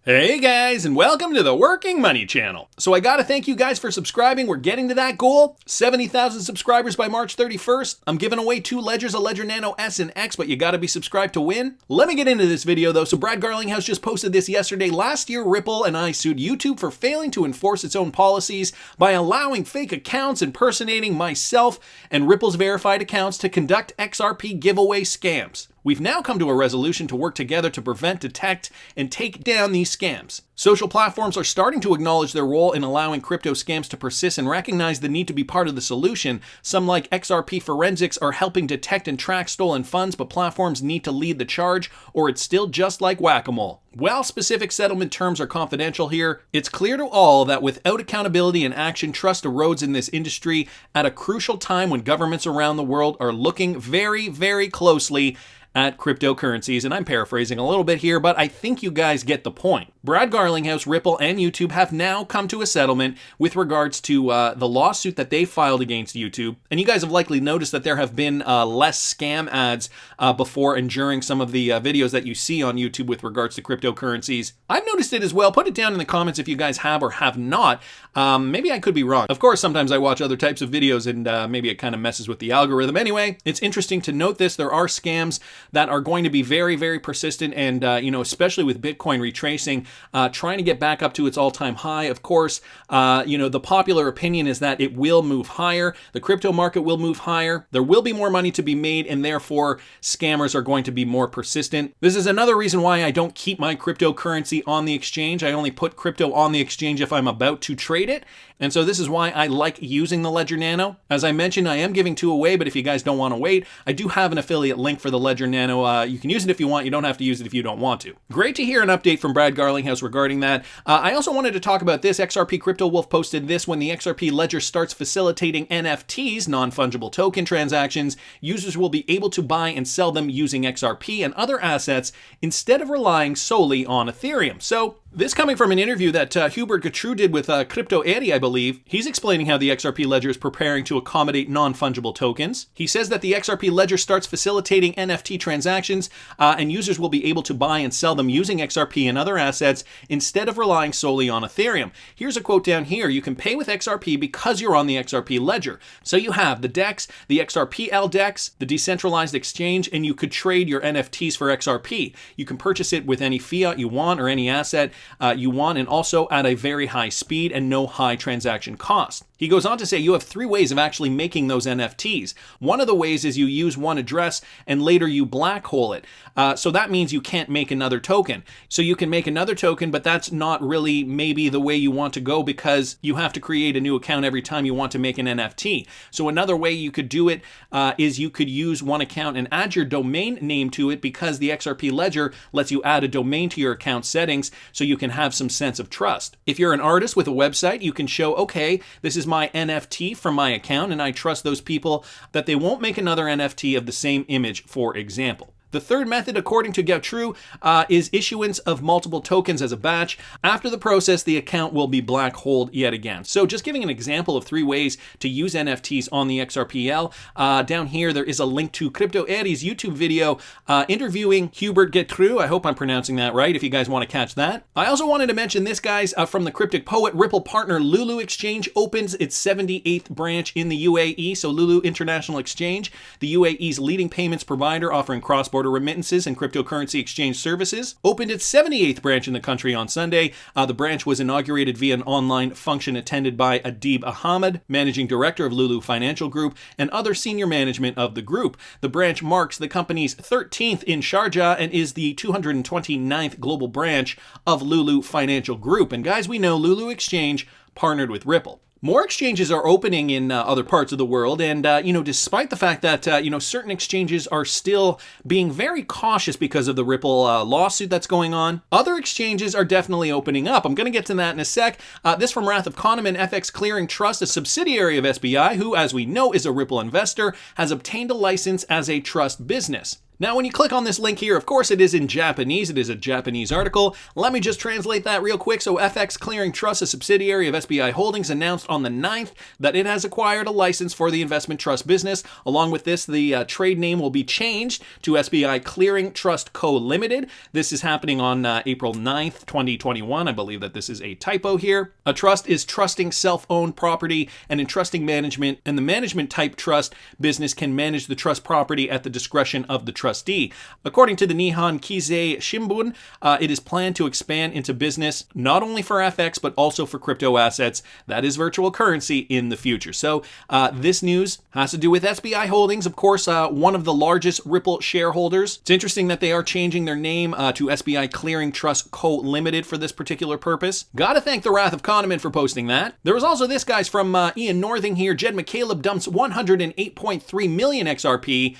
Hey guys, and welcome to the Working Money channel. So I gotta thank you guys for subscribing. We're getting to that goal. 70,000 subscribers by March 31st. I'm giving away 2 ledgers, a Ledger Nano S and X, but you gotta be subscribed to win. Let me get into this video though. So Brad Garlinghouse just posted this yesterday. Last year, Ripple and I sued YouTube for failing to enforce its own policies by allowing fake accounts impersonating myself and Ripple's verified accounts to conduct XRP giveaway scams. We've now come to a resolution to work together to prevent, detect, and take down these scams. Social platforms are starting to acknowledge their role in allowing crypto scams to persist and recognize the need to be part of the solution. Some, like XRP Forensics, are helping detect and track stolen funds, but platforms need to lead the charge, or it's still just like whack-a-mole. While specific settlement terms are confidential here, it's clear to all that without accountability and action, trust erodes in this industry at a crucial time when governments around the world are looking very, very closely at cryptocurrencies, and I'm paraphrasing a little bit here, but I think you guys get the point. Brad Garlinghouse, Ripple, and YouTube have now come to a settlement with regards to the lawsuit that they filed against YouTube. And you guys have likely noticed that there have been less scam ads before and during some of the videos that you see on YouTube with regards to cryptocurrencies. I've noticed it as well. Put it down in the comments if you guys have or have not. Maybe I could be wrong. Of course, sometimes I watch other types of videos and maybe it kind of messes with the algorithm. Anyway, it's interesting to note this. There are scams that are going to be very, very persistent and, especially with Bitcoin retracing, trying to get back up to its all-time high. Of course, the popular opinion is that it will move higher. The crypto market will move higher. There will be more money to be made, and therefore scammers are going to be more persistent. This is another reason why I don't keep my cryptocurrency on the exchange. I only put crypto on the exchange if I'm about to trade it. And so this is why I like using the Ledger Nano. As I mentioned, I am giving 2 away, but if you guys don't want to wait, I do have an affiliate link for the Ledger Nano. You can use it if you want. You don't have to use it if you don't want to. Great to hear an update from Brad Garlinghouse regarding that. I also wanted to talk about this. XRPCRYPTOWOLF posted this: when the XRP ledger starts facilitating NFTs, non-fungible token transactions, users will be able to buy and sell them using XRP and other assets instead of relying solely on Ethereum. So this coming from an interview that Hubert Gertrude did with Crypto Eddie, I believe. He's explaining how the XRP ledger is preparing to accommodate non-fungible tokens. He says that the XRP ledger starts facilitating NFT transactions and users will be able to buy and sell them using XRP and other assets instead of relying solely on Ethereum. Here's a quote down here: you can pay with XRP because you're on the XRP ledger. So you have the DEX, the XRPL DEX, the decentralized exchange, and you could trade your NFTs for XRP. You can purchase it with any fiat you want or any asset you want, and also at a very high speed and no high transaction cost. He goes on to say you have 3 ways of actually making those NFTs. One of the ways is you use one address and later you black hole it. So that means you can't make another token. So you can make another token, but that's not really maybe the way you want to go because you have to create a new account every time you want to make an NFT. So another way you could do it is you could use one account and add your domain name to it, because the XRP ledger lets you add a domain to your account settings so you can have some sense of trust. If you're an artist with a website, you can show, okay, this is my NFT from my account, and I trust those people that they won't make another NFT of the same image, for example. The third method, according to Gertrude, is issuance of multiple tokens as a batch. After the process, the account will be black holed yet again. So just giving an example of 3 ways to use NFTs on the XRPL. Down here, there is a link to Crypto Eddie's YouTube video interviewing Hubert Gertrude. I hope I'm pronouncing that right, if you guys want to catch that. I also wanted to mention this, guys, from the Cryptic Poet. Ripple partner Lulu Exchange opens its 78th branch in the UAE. So Lulu International Exchange, the UAE's leading payments provider offering cross-border remittances and cryptocurrency exchange services, opened its 78th branch in the country on Sunday. The branch was inaugurated via an online function attended by Adib Ahmed, managing director of Lulu Financial Group, and other senior management of the group. The branch marks the company's 13th in Sharjah and is the 229th global branch of Lulu Financial Group. And guys, we know Lulu Exchange partnered with Ripple. More exchanges are opening in other parts of the world, and despite the fact that certain exchanges are still being very cautious because of the Ripple lawsuit that's going on, other exchanges are definitely opening up. I'm going to get to that in a sec. This from Wrath of Kahneman: FX Clearing Trust, a subsidiary of SBI, who, as we know, is a Ripple investor, has obtained a license as a trust business. Now, when you click on this link here, of course, it is in Japanese. It is a Japanese article. Let me just translate that real quick. So FX Clearing Trust, a subsidiary of SBI Holdings, announced on the 9th that it has acquired a license for the investment trust business. Along with this, the trade name will be changed to SBI Clearing Trust Co. Limited. This is happening on April 9th, 2021. I believe that this is a typo here. A trust is trusting self-owned property and entrusting management, and the management type trust business can manage the trust property at the discretion of the trustee. According to the Nihon Keizai Shimbun, it is planned to expand into business not only for FX but also for crypto assets, that is virtual currency, in the future. So this news has to do with SBI Holdings, of course, one of the largest Ripple shareholders. It's interesting that they are changing their name to SBI Clearing Trust Co. Limited for this particular purpose. Gotta thank the Wrath of Kahneman for posting that. There was also this, guys, from Ian Northing here. Jed McCaleb dumps 108.3 million XRP.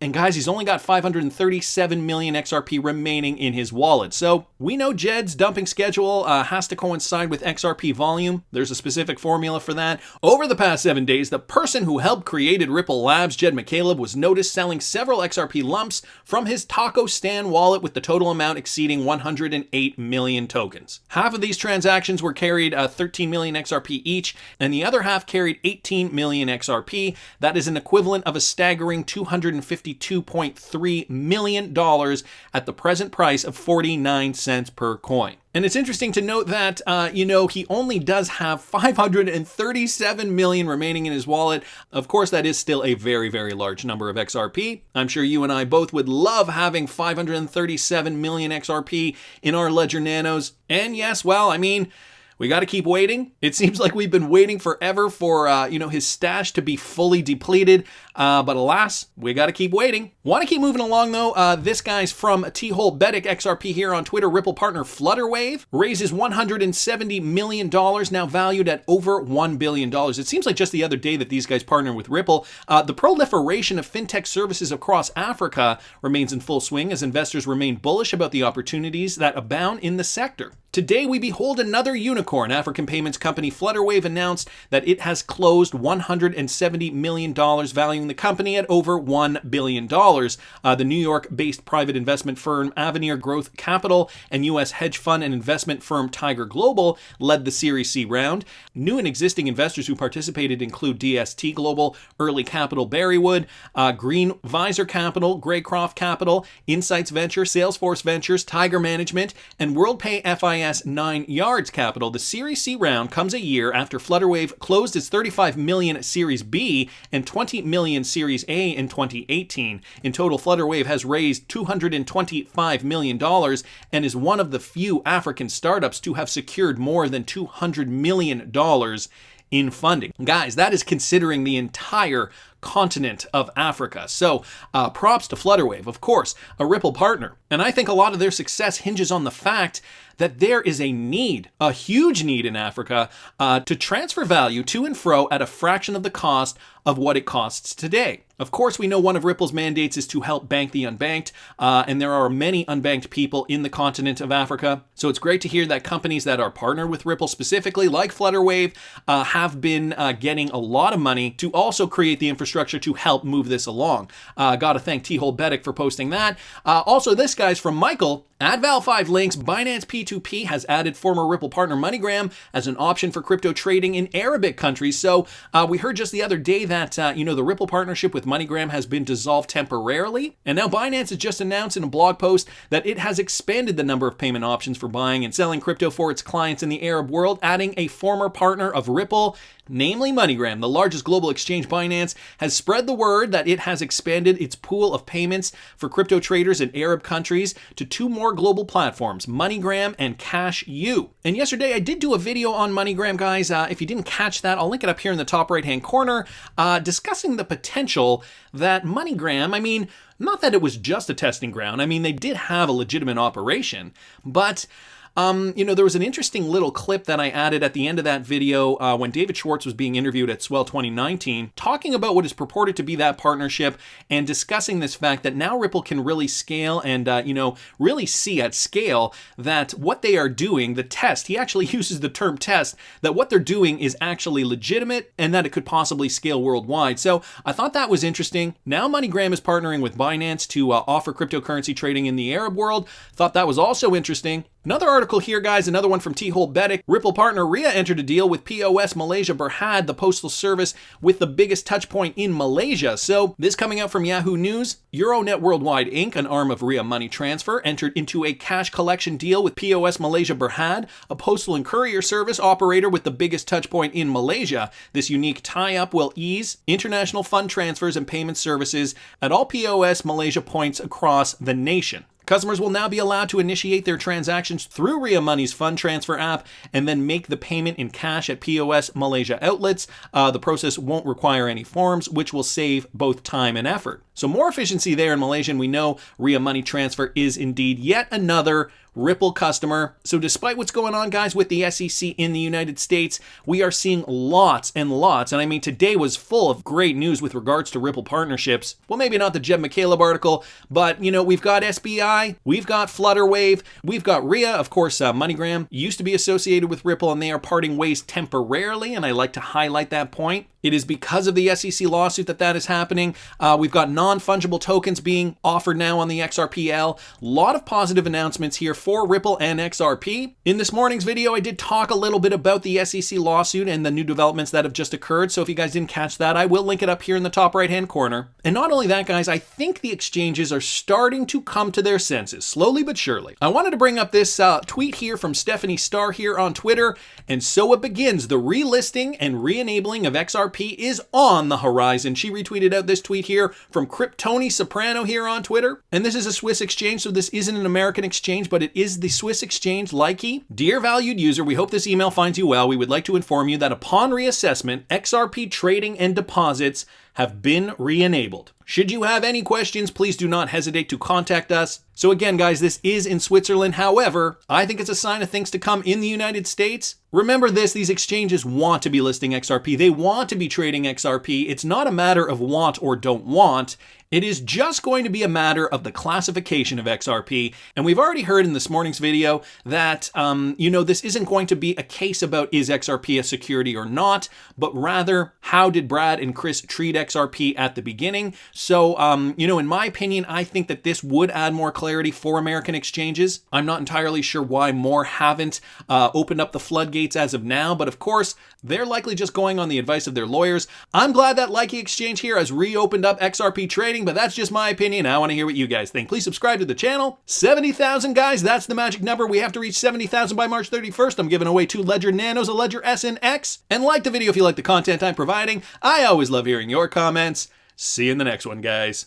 And guys, he's only got 537 million XRP remaining in his wallet. So we know Jed's dumping schedule has to coincide with XRP volume. There's a specific formula for that. Over the past 7 days, the person who helped created Ripple Labs, Jed McCaleb, was noticed selling several XRP lumps from his Taco Stan wallet, with the total amount exceeding 108 million tokens. Half of these transactions were carried 13 million XRP each, and the other half carried 18 million XRP. That is an equivalent of a staggering $252.3 million at the present price of 49 cents per coin. And it's interesting to note that, he only does have 537 million remaining in his wallet. Of course, that is still a very, very large number of XRP. I'm sure you and I both would love having 537 million XRP in our Ledger Nanos. And yes, well, I mean, we got to keep waiting. It seems like we've been waiting forever for, his stash to be fully depleted. But alas, we got to keep waiting. Want to keep moving along, though. This guy's from TEHOLBEDDICTXRP here on Twitter. Ripple partner Flutterwave raises $170 million, now valued at over $1 billion. It seems like just the other day that these guys partnered with Ripple. The proliferation of fintech services across Africa remains in full swing as investors remain bullish about the opportunities that abound in the sector. Today, we behold another unicorn. African payments company Flutterwave announced that it has closed $170 million, valuing the company at over $1 billion. The New York-based private investment firm Avenir Growth Capital and U.S. hedge fund and investment firm Tiger Global led the Series C round. New and existing investors who participated include DST Global, Early Capital Berrywood, Green Visor Capital, Graycroft Capital, Insights Venture, Salesforce Ventures, Tiger Management, and WorldPay FIS 9 Yards Capital. The Series C round comes a year after Flutterwave closed its $35 million Series B and $20 million Series A in 2018. In total, Flutterwave has raised $225 million and is one of the few African startups to have secured more than $200 million in funding. Guys, that is considering the entire continent of Africa. So props to Flutterwave, of course, a Ripple partner. And I think a lot of their success hinges on the fact that there is a need, a huge need in Africa, to transfer value to and fro at a fraction of the cost of what it costs today. Of course, we know one of Ripple's mandates is to help bank the unbanked, and there are many unbanked people in the continent of Africa. So it's great to hear that companies that are partnered with Ripple specifically, like Flutterwave, have been getting a lot of money to also create the infrastructure to help move this along. Gotta thank TEHOLBEDDIC for posting that. Also, this guy's from Michael. At Val5 Links, Binance P2P has added former Ripple partner MoneyGram as an option for crypto trading in Arabic countries. So we heard just the other day that, the Ripple partnership with MoneyGram has been dissolved temporarily. And now Binance has just announced in a blog post that it has expanded the number of payment options for buying and selling crypto for its clients in the Arab world, adding a former partner of Ripple, namely MoneyGram. The largest global exchange, Binance, has spread the word that it has expanded its pool of payments for crypto traders in Arab countries to 2 more global platforms, MoneyGram and CashU. And yesterday I did do a video on MoneyGram, guys. If you didn't catch that, I'll link it up here in the top right-hand corner, discussing the potential that MoneyGram, not that it was just a testing ground. They did have a legitimate operation, but There was an interesting little clip that I added at the end of that video when David Schwartz was being interviewed at Swell 2019, talking about what is purported to be that partnership and discussing this fact that now Ripple can really scale and, really see at scale that what they are doing, the test, he actually uses the term test, that what they're doing is actually legitimate and that it could possibly scale worldwide. So I thought that was interesting. Now MoneyGram is partnering with Binance to offer cryptocurrency trading in the Arab world. Thought that was also interesting. Another article here, guys, another one from TEHOLBEDDICTXRP. Ripple partner RIA entered a deal with POS Malaysia Berhad, the postal service with the biggest touch point in Malaysia. So this coming out from Yahoo News. Euronet Worldwide Inc., an arm of RIA Money Transfer, entered into a cash collection deal with POS Malaysia Berhad, a postal and courier service operator with the biggest touch point in Malaysia. This unique tie-up will ease international fund transfers and payment services at all POS Malaysia points across the nation. Customers will now be allowed to initiate their transactions through RIA Money's fund transfer app and then make the payment in cash at POS Malaysia outlets. The process won't require any forms, which will save both time and effort. So more efficiency there in Malaysia, and we know RIA Money Transfer is indeed yet another Ripple customer. So despite what's going on, guys, with the SEC in the United States, we are seeing lots and lots. And I mean, today was full of great news with regards to Ripple partnerships. Well, maybe not the Jeb McCaleb article, but, we've got SBI, we've got Flutterwave, we've got RIA. Of course, MoneyGram used to be associated with Ripple, and they are parting ways temporarily. And I like to highlight that point. It is because of the SEC lawsuit that is happening. We've got non-fungible tokens being offered now on the XRPL. A lot of positive announcements here for Ripple and XRP. In this morning's video, I did talk a little bit about the SEC lawsuit and the new developments that have just occurred. So if you guys didn't catch that, I will link it up here in the top right-hand corner. And not only that, guys, I think the exchanges are starting to come to their senses, slowly but surely. I wanted to bring up this tweet here from Stephanie Starr here on Twitter. And so it begins. The relisting and re-enabling of XRP is on the horizon. She retweeted out this tweet here from Kryptoni Soprano here on Twitter. And this is a Swiss exchange, so this isn't an American exchange, but it is the Swiss exchange Likey. Dear valued user, we hope this email finds you well. We would like to inform you that upon reassessment, XRP trading and deposits have been re-enabled. Should you have any questions, please do not hesitate to contact us. So again, guys, this is in Switzerland. However, I think it's a sign of things to come in the United States. Remember this, these exchanges want to be listing XRP. They want to be trading XRP. It's not a matter of want or don't want. It is just going to be a matter of the classification of XRP. And we've already heard in this morning's video that, this isn't going to be a case about is XRP a security or not, but rather how did Brad and Chris treat XRP at the beginning. So, in my opinion, I think that this would add more clarity for American exchanges. I'm not entirely sure why more haven't opened up the floodgates as of now, but of course, they're likely just going on the advice of their lawyers. I'm glad that Likey Exchange here has reopened up XRP trading, but that's just my opinion. I want to hear what you guys think. Please subscribe to the channel. 70,000, guys, that's the magic number. We have to reach 70,000 by March 31st. I'm giving away 2 Ledger Nanos, a Ledger S and X. And like the video if you like the content I'm providing. I always love hearing your comments. See you in the next one, guys.